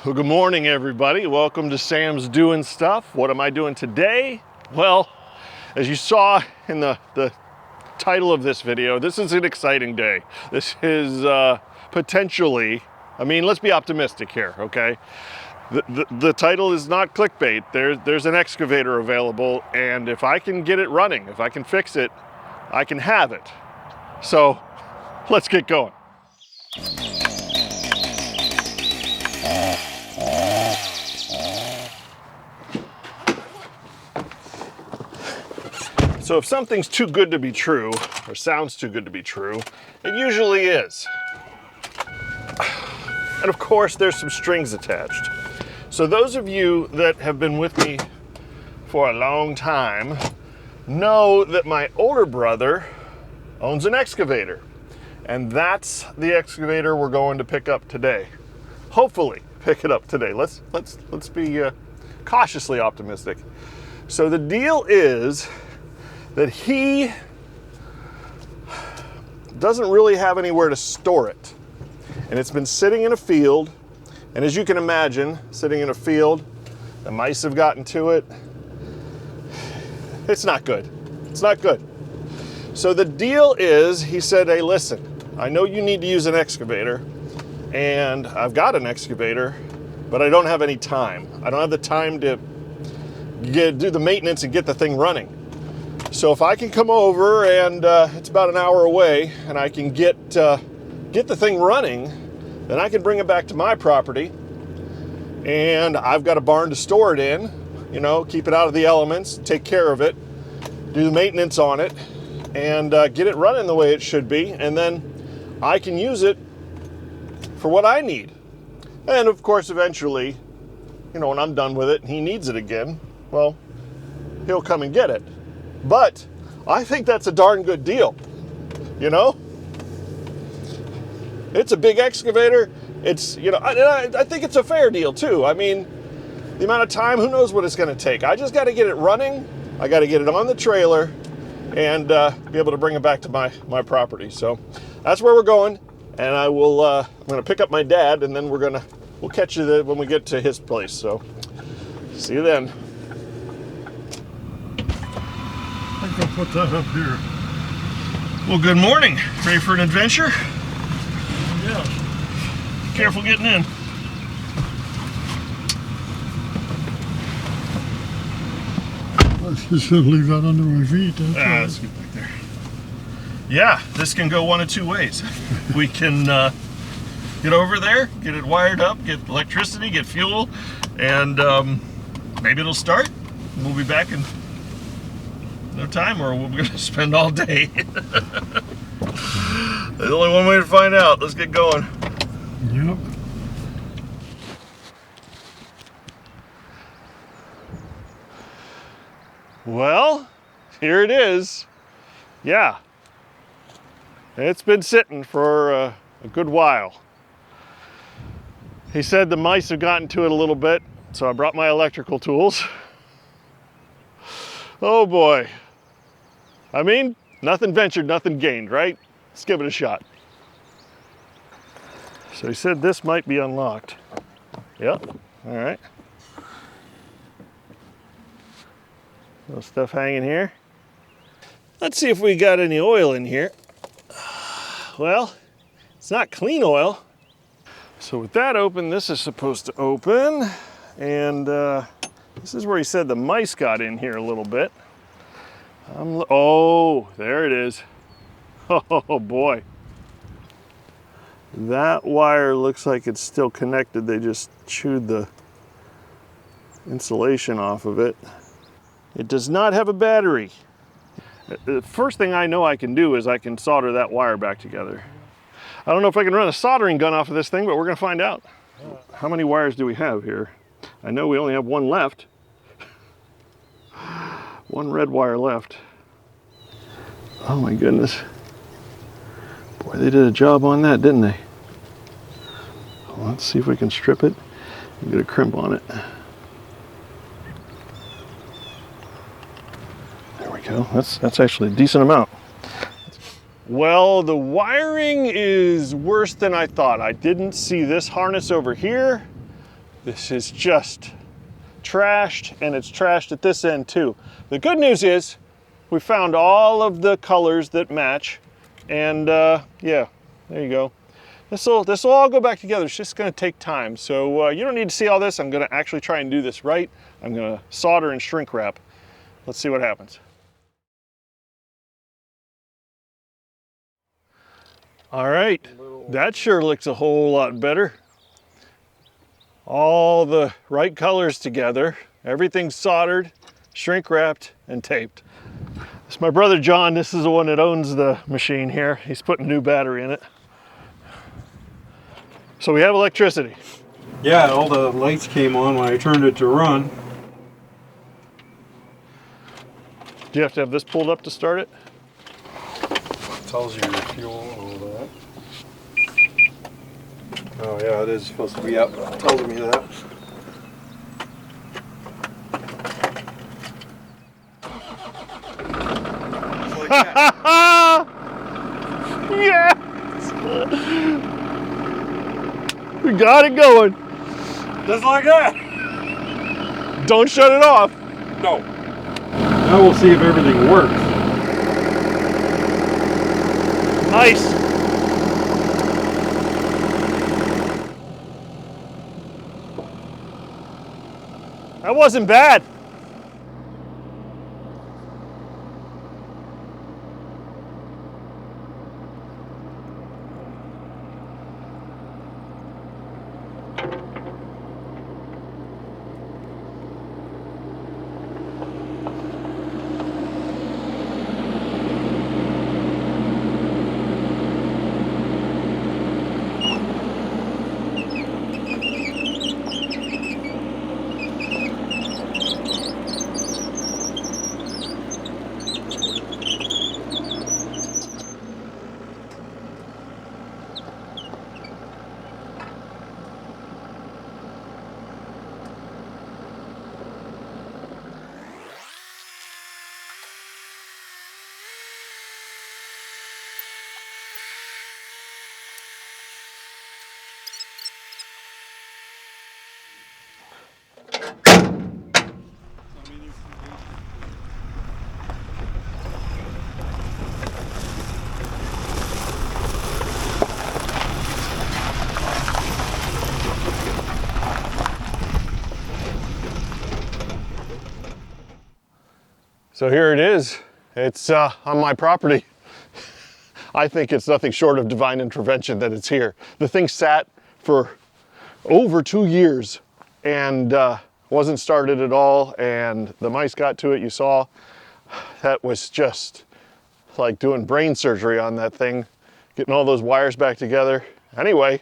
Well, good morning, everybody. Welcome to Sam's Doing Stuff. What am I doing today? Well, as you saw in the title of this video, this is an exciting day. This is potentially, let's be optimistic here, okay? The title is not clickbait. There's an excavator available, and if I can get it running, if I can fix it, I can have it. So let's get going. So if something's too good to be true, or sounds too good to be true, it usually is. And of course, there's some strings attached. So those of you that have been with me for a long time know that my older brother owns an excavator. And that's the excavator we're going to pick up today. Hopefully pick it up today. Let's be cautiously optimistic. So the deal is that he doesn't really have anywhere to store it. And it's been sitting in a field, and as you can imagine, sitting in a field, the mice have gotten to it. It's not good. It's not good. So the deal is, he said, hey, listen, I know you need to use an excavator, and I've got an excavator, but I don't have any time. I don't have the time to do the maintenance and get the thing running. So if I can come over, and it's about an hour away, and I can get the thing running, then I can bring it back to my property, and I've got a barn to store it in, you know, keep it out of the elements, take care of it, do the maintenance on it, and get it running the way it should be, and then I can use it for what I need. And of course, eventually, you know, when I'm done with it and he needs it again, well, he'll come and get it. But I think that's a darn good deal, you know? It's a big excavator. It's, you know, I think it's a fair deal too. I mean, the amount of time, who knows what it's gonna take. I just gotta get it running. I gotta get it on the trailer and be able to bring it back to my property. So that's where we're going. And I will, I'm gonna pick up my dad, and then we'll catch you when we get to his place. So see you then. I think I'll put that up here. Well, good morning. Ready for an adventure? Yeah. Careful getting in. I just should leave that under my feet. Let's get back there. Yeah, this can go one of two ways. We can get over there, get it wired up, get electricity, get fuel, and maybe it'll start. We'll be back in no time, or we're going to spend all day. There's only one way to find out. Let's get going. Yep. Well, here it is. Yeah. It's been sitting for a good while. He said the mice have gotten to it a little bit, so I brought my electrical tools. Oh boy. I mean, nothing ventured, nothing gained, right? Let's give it a shot. So he said this might be unlocked. Yep, all right. Little stuff hanging here. Let's see if we got any oil in here. Well, it's not clean oil. So with that open, this is supposed to open. And this is where he said the mice got in here a little bit. Oh, there it is. Oh boy. That wire looks like it's still connected. They just chewed the insulation off of it. It does not have a battery. The first thing I know I can do is I can solder that wire back together. I don't know if I can run a soldering gun off of this thing, but we're gonna find out. How many wires do we have here? I know we only have one left. One red wire left. Oh my goodness. Boy, they did a job on that, didn't they? Well, let's see if we can strip it and get a crimp on it. There we go. That's actually a decent amount. Well, the wiring is worse than I thought. I didn't see this harness over here. This is just trashed, and it's trashed at this end too. The good news is we found all of the colors that match, and yeah, there you go. This will all go back together. It's just going to take time, so you don't need to see all this. I'm going to actually try and do this right. I'm going to solder and shrink wrap. Let's see what happens. All right, that sure looks a whole lot better. All the right colors together, everything's soldered, shrink wrapped, and taped. It's my brother John. This is the one that owns the machine here. He's putting a new battery in it. So we have electricity. Yeah, all the lights came on when I turned it to run. Do you have to have this pulled up to start it? Tells you your fuel and all that. Oh yeah, it is supposed to be up. It tells me that. Just like that. Yes! We got it going. Just like that. Don't shut it off. No. Now we'll see if everything works. Nice. That wasn't bad. So here it is. It's on my property. I think it's nothing short of divine intervention that it's here. The thing sat for over 2 years and wasn't started at all, and the mice got to it. You saw that was just like doing brain surgery on that thing, getting all those wires back together. Anyway,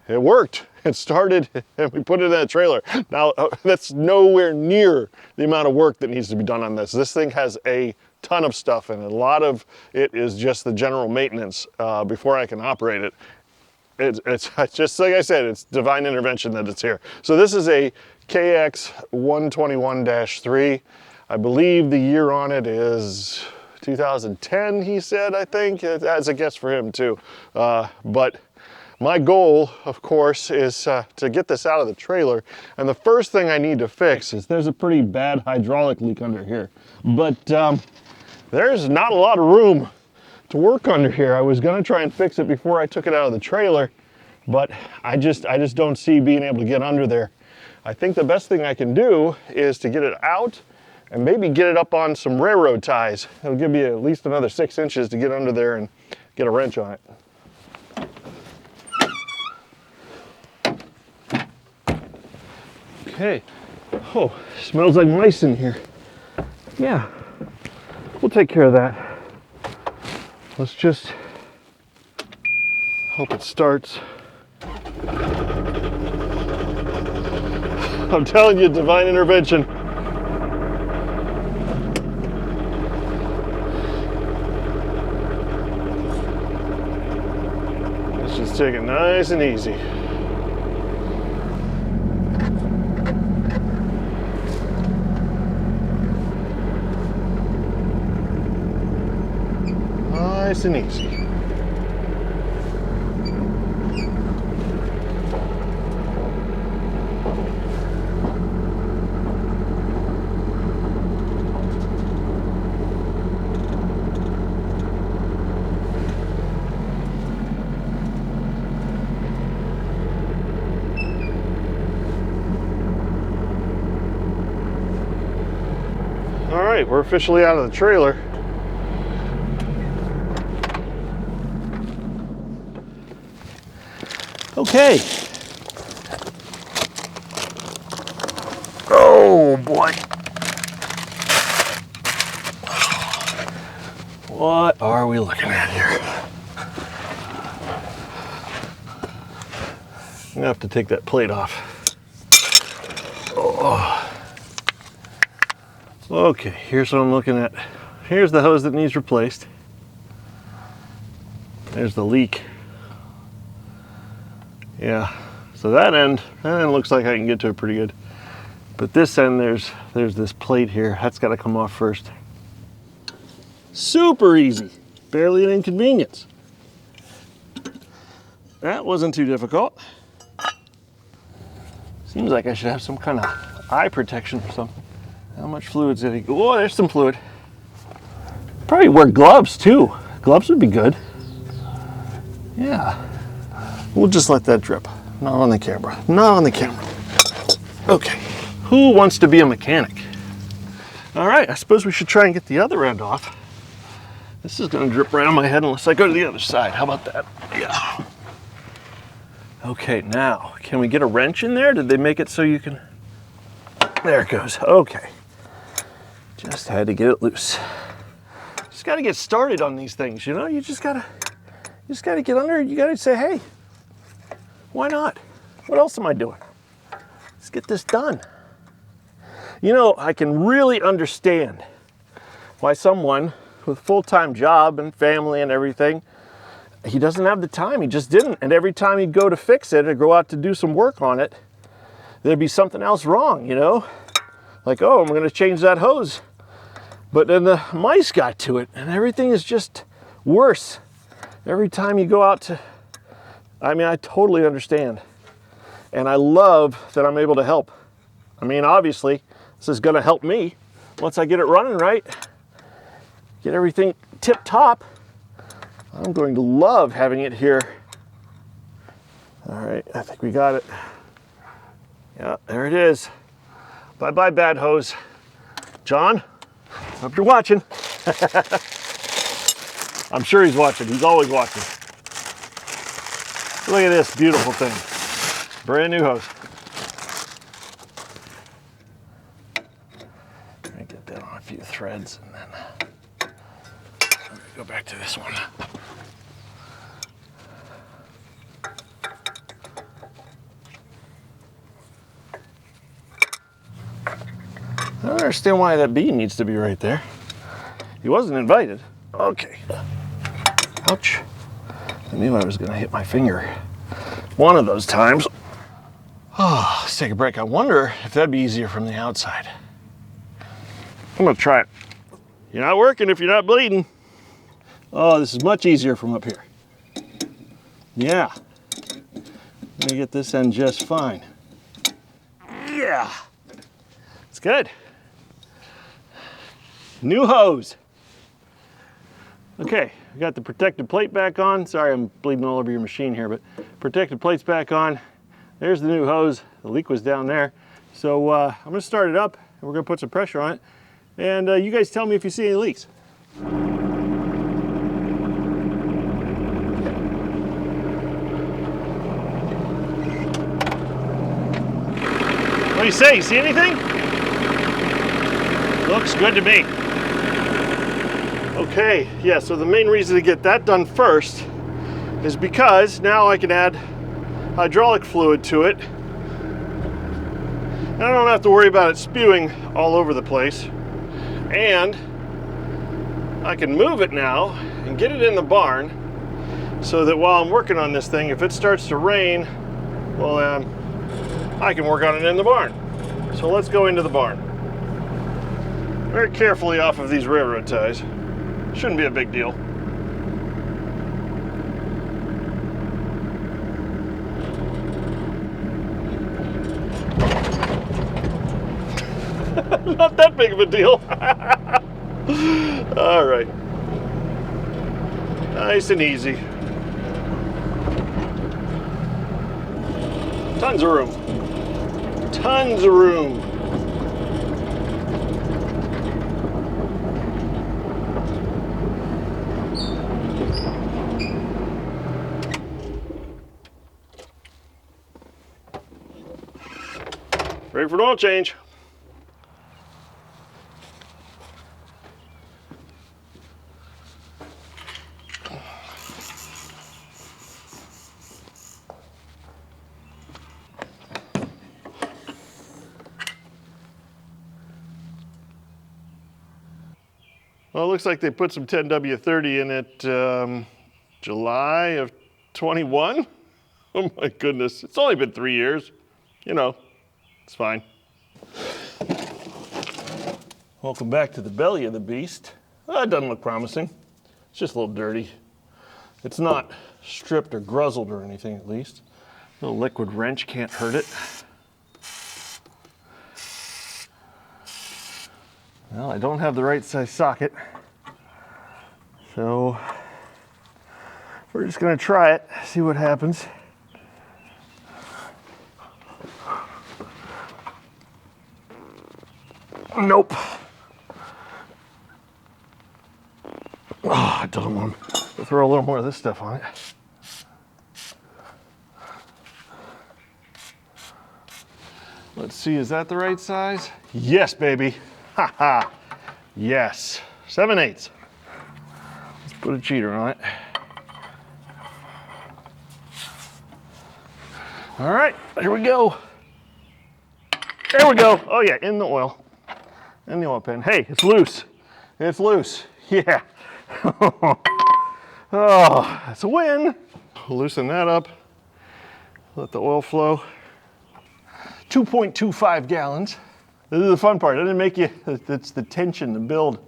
it worked. It started and we put it in a trailer. Now that's nowhere near the amount of work that needs to be done on this. This thing has a ton of stuff, and a lot of it is just the general maintenance before I can operate it. It's just like I said, it's divine intervention that it's here. So this is a KX121-3. I believe the year on it is 2010, he said, I think. That's a guess for him too. But my goal, of course, is to get this out of the trailer. And the first thing I need to fix is there's a pretty bad hydraulic leak under here. But there's not a lot of room to work under here. I was gonna try and fix it before I took it out of the trailer, but I just don't see being able to get under there. I think the best thing I can do is to get it out and maybe get it up on some railroad ties. It'll give me at least another 6 inches to get under there and get a wrench on it. Okay. Oh, smells like mice in here. Yeah, we'll take care of that. Let's just hope it starts. I'm telling you, divine intervention. Let's just take it nice and easy. Nice and easy. right, we're officially out of the trailer. Okay. Oh boy. What are we looking at here? I'm gonna have to take that plate off. Oh. Okay, here's what I'm looking at. Here's the hose that needs replaced. There's the leak. Yeah, so that end looks like I can get to it pretty good. But this end, there's this plate here. That's got to come off first. Super easy, barely an inconvenience. That wasn't too difficult. Seems like I should have some kind of eye protection or something. How much fluid's did he go? Oh, there's some fluid. Probably wear gloves too. Gloves would be good. Yeah. We'll just let that drip. Not on the camera. Not on the camera. Okay. Who wants to be a mechanic? All right, I suppose we should try and get the other end off. This is going to drip right on my head unless I go to the other side. How about that? Yeah. Okay, now, can we get a wrench in there? Did they make it so you can... There it goes. Okay. Just had to get it loose. Just got to get started on these things, you know? You just got to get under it. You got to say, hey, why not? What else am I doing? Let's get this done. You know, I can really understand why someone with a full-time job and family and everything, he doesn't have the time. He just didn't. And every time he'd go to fix it or go out to do some work on it, there'd be something else wrong, you know? Like, oh, I'm going to change that hose. But then the mice got to it, and everything is just worse. Every time you go out to... I mean, I totally understand. And I love that I'm able to help. I mean, obviously, this is going to help me once I get it running right. Get everything tip-top. I'm going to love having it here. All right, I think we got it. Yeah, there it is. Bye-bye, bad hose. John, hope you're watching. I'm sure he's watching. He's always watching. Look at this beautiful thing. Brand new hose. Let me get that on a few threads and then let me go back to this one. I don't understand why that bee needs to be right there. He wasn't invited. Okay. Ouch. I knew I was going to hit my finger one of those times. Oh, let's take a break. I wonder if that'd be easier from the outside. I'm going to try it. You're not working if you're not bleeding. Oh, this is much easier from up here. Yeah. Let me get this end just fine. Yeah. It's good. New hose. Okay, we got the protected plate back on. Sorry, I'm bleeding all over your machine here, but protected plate's back on. There's the new hose. The leak was down there. So I'm gonna start it up and we're gonna put some pressure on it. And you guys tell me if you see any leaks. What do you say? You see anything? Looks good to me. Okay, yeah, so the main reason to get that done first is because now I can add hydraulic fluid to it. And I don't have to worry about it spewing all over the place. And I can move it now and get it in the barn so that while I'm working on this thing, if it starts to rain, well, I can work on it in the barn. So let's go into the barn. Very carefully off of these railroad ties. Shouldn't be a big deal. Not that big of a deal. All right. Nice and easy. Tons of room. Tons of room. Ready for an oil change. Well, it looks like they put some 10W30 in it July of 21. Oh my goodness, it's only been 3 years. You know, it's fine. Welcome back to the belly of the beast. It doesn't look promising. It's just a little dirty. It's not stripped or gruzzled or anything, at least. A little liquid wrench can't hurt it. Well, I don't have the right size socket, so we're just gonna try it, see what happens. Nope. Oh, it doesn't want to throw a little more of this stuff on it. Let's see, is that the right size? Yes, baby. Ha ha. Yes. 7/8. Let's put a cheater on it. All right, here we go. There we go. Oh yeah, in the oil. In the oil pan. Hey, it's loose. It's loose. Yeah. Oh, that's a win. Loosen that up. Let the oil flow. 2.25 gallons. This is the fun part. It didn't make you, it's the tension, the build.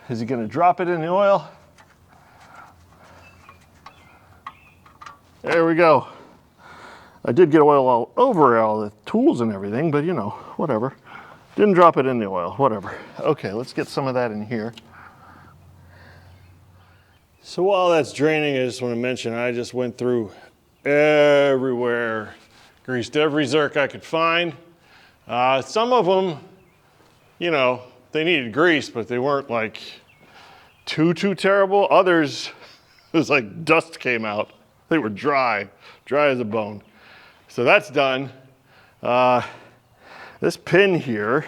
Is he gonna drop it in the oil? There we go. I did get oil all over all the tools and everything, but you know, whatever. Didn't drop it in the oil, whatever. Okay, let's get some of that in here. So while that's draining, I just want to mention, I just went through everywhere. Greased every zerk I could find. Some of them, you know, they needed grease, but they weren't like too terrible. Others, it was like dust came out. They were dry as a bone. So that's done. This pin here,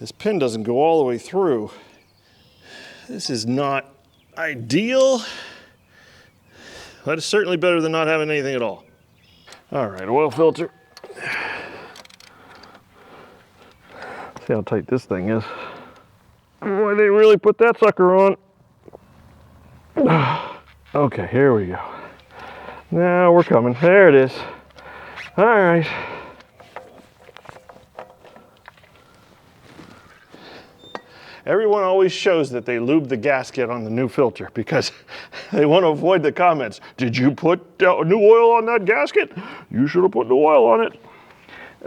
this pin doesn't go all the way through. This is not ideal, but it's certainly better than not having anything at all. All right, oil filter. See how tight this thing is. Boy, they really put that sucker on. Okay, here we go. Now we're coming. There it is. All right. Everyone always shows that they lube the gasket on the new filter because they want to avoid the comments. Did you put new oil on that gasket? You should have put new oil on it.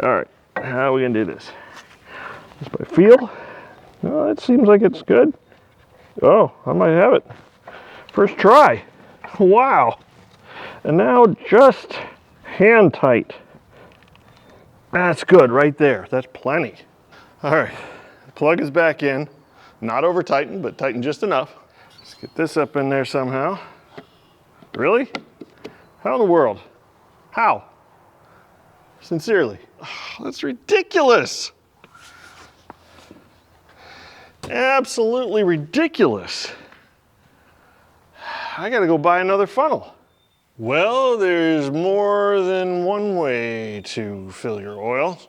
All right, how are we gonna do this? Just by feel? Oh, it seems like it's good. Oh, I might have it. First try. Wow. And now just hand tight. That's good right there. That's plenty. All right, the plug is back in. Not over tightened, but tightened just enough. Let's get this up in there somehow. Really? How in the world? How? Sincerely. Oh, that's ridiculous. Absolutely ridiculous. I gotta go buy another funnel. Well, there's more than one way to fill your oil.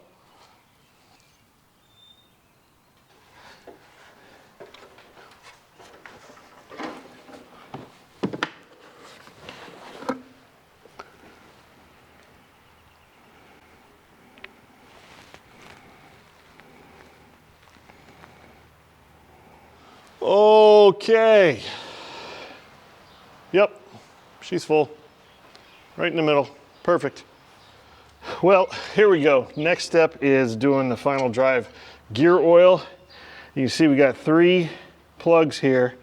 Okay. Yep, she's full. Right in the middle. Perfect. Well, here we go. Next step is doing the final drive gear oil. You can see we got 3 plugs here,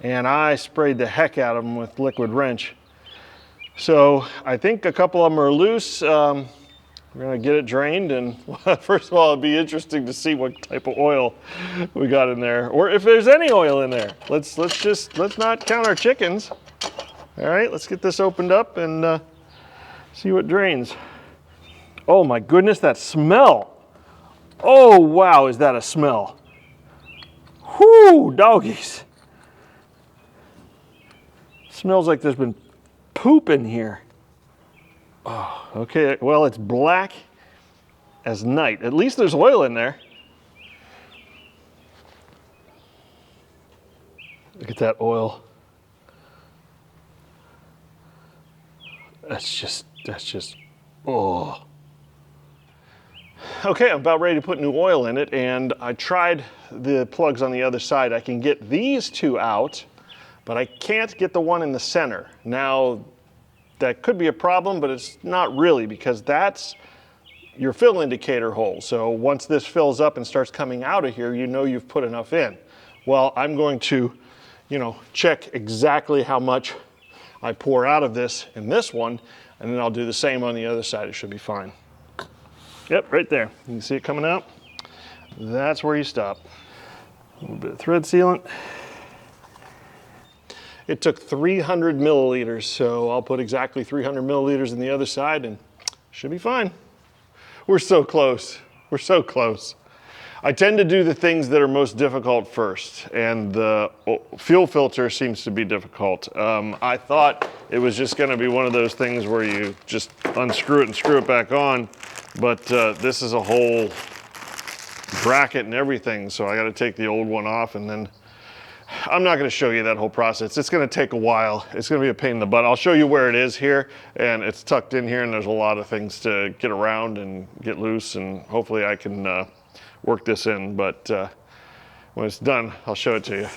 and I sprayed the heck out of them with liquid wrench. So I think a couple of them are loose. We're gonna get it drained, and first of all, it'd be interesting to see what type of oil we got in there, or if there's any oil in there. Let's not count our chickens. All right, let's get this opened up and see what drains. Oh my goodness, that smell. Oh, wow, is that a smell? Whoo, doggies. Smells like there's been poop in here. Oh, okay, well, it's black as night. At least there's oil in there. Look at that oil. That's just, oh. Okay, I'm about ready to put new oil in it, and I tried the plugs on the other side. I can get these two out, but I can't get the one in the center. Now, that could be a problem, but it's not really, because that's your fill indicator hole. So once this fills up and starts coming out of here, you know you've put enough in. Well, I'm going to, check exactly how much I pour out of this in this one, and then I'll do the same on the other side. It should be fine. Yep, right there. You can see it coming out. That's where you stop. A little bit of thread sealant. It took 300 milliliters, so I'll put exactly 300 milliliters in the other side and should be fine. We're so close. We're so close. I tend to do the things that are most difficult first, and the fuel filter seems to be difficult. I thought it was just going to be one of those things where you just unscrew it and screw it back on, but this is a whole bracket and everything, so I got to take the old one off, and then I'm not going to show you that whole process. It's going to take a while. It's going to be a pain in the butt. I'll show you where it is here, and it's tucked in here, and there's a lot of things to get around and get loose, and hopefully I can work this in, but when it's done, I'll show it to you.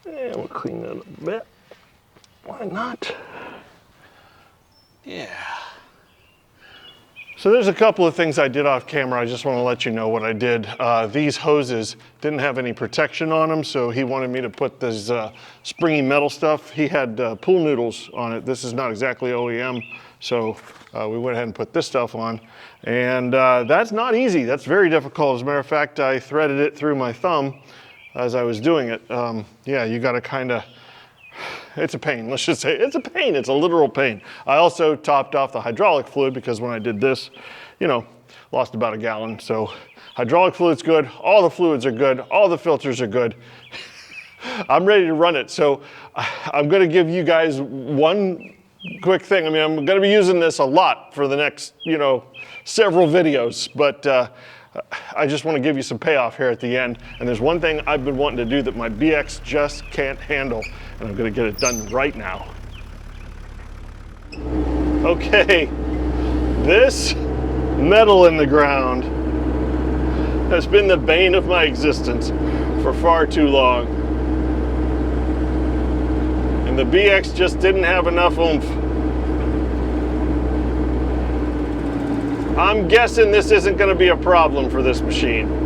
And we'll clean that up a bit. Why not? Yeah. So there's a couple of things I did off camera. I just want to let you know what I did. These hoses didn't have any protection on them, so he wanted me to put this springy metal stuff. He had pool noodles on it. This is not exactly OEM, so we went ahead and put this stuff on. And that's not easy. That's very difficult. As a matter of fact, I threaded it through my thumb as I was doing it. Yeah, you got to kind of, it's a pain. Let's just say it's a pain. It's a literal pain. I also topped off the hydraulic fluid because when I did this, lost about a gallon. So hydraulic fluid's good. All the fluids are good. All the filters are good. I'm ready to run it. So I'm going to give you guys one quick thing. I mean, I'm going to be using this a lot for the next, several videos, but I just want to give you some payoff here at the end. And there's one thing I've been wanting to do that my BX just can't handle, and I'm going to get it done right now. Okay, this metal in the ground has been the bane of my existence for far too long. And the BX just didn't have enough oomph. I'm guessing this isn't going to be a problem for this machine.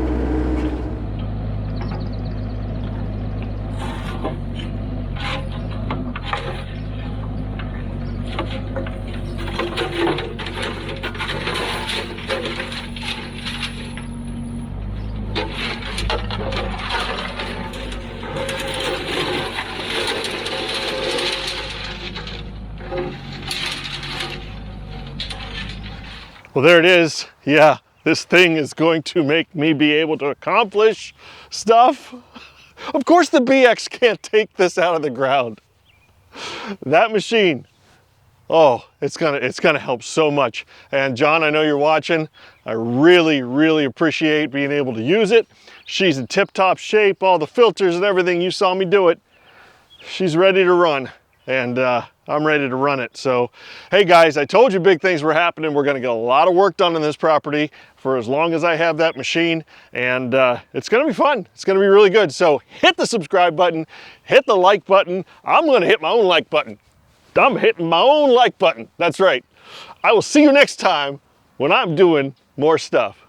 Well, there it is. Yeah, this thing is going to make me be able to accomplish stuff. Of course the BX can't take this out of the ground. That machine, oh, it's gonna help so much. And John, I know you're watching. I really, really appreciate being able to use it. She's in tip-top shape, all the filters and everything, you saw me do it. She's ready to run. And I'm ready to run it. So, hey guys, I told you big things were happening. We're gonna get a lot of work done in this property for as long as I have that machine, and it's gonna be fun. It's gonna be really good. So hit the subscribe button, hit the like button. I'm gonna hit my own like button. I'm hitting my own like button. That's right. I will see you next time when I'm doing more stuff.